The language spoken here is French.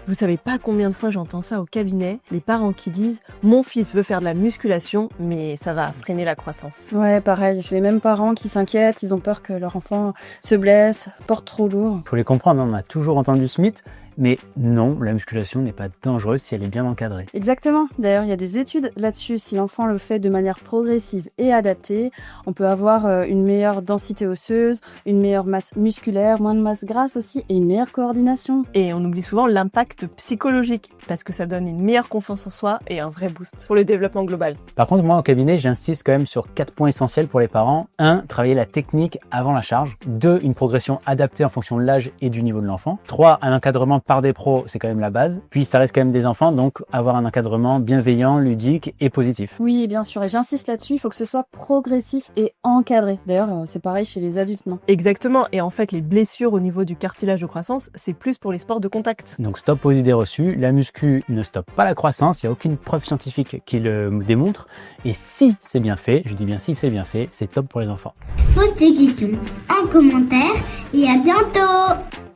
Vous savez pas combien de fois j'entends ça au cabinet, les parents qui disent « Mon fils veut faire de la musculation, mais ça va freiner la croissance. » Ouais, pareil, j'ai les mêmes parents qui s'inquiètent, ils ont peur que leur enfant se blesse, porte trop lourd. Faut les comprendre, on a toujours entendu ce mythe, mais non, la musculation n'est pas dangereuse si elle est bien encadrée. Exactement, d'ailleurs il y a des études là-dessus, si l'enfant le fait de manière progressive et adaptée, on peut avoir une meilleure densité osseuse, une meilleure masse musculaire, moins de masse grasse aussi et une meilleure coordination. Et on oublie souvent l'impact psychologique, parce que ça donne une meilleure confiance en soi et un vrai boost pour le développement global. Par contre, moi au cabinet, j'insiste quand même sur 4 points essentiels pour les parents. 1. Travailler la technique avant la charge. 2. Une progression adaptée en fonction de l'âge et du niveau de l'enfant. 3. Un encadrement par des pros, c'est quand même la base. Puis ça reste quand même des enfants, donc avoir un encadrement bienveillant, ludique et positif. Oui, bien sûr, et j'insiste là-dessus, il faut que ce soit progressif et encadré. D'ailleurs, c'est pareil chez les adultes, non? Exactement, et en fait les blessures au niveau du cartilage de croissance, c'est plus pour les sports de contact. Donc stop aux idées reçues, la muscu ne stoppe pas la croissance, il n'y a aucune preuve scientifique qui le démontre. Et si c'est bien fait, je dis bien si c'est bien fait, c'est top pour les enfants. Pose tes questions en commentaire et à bientôt!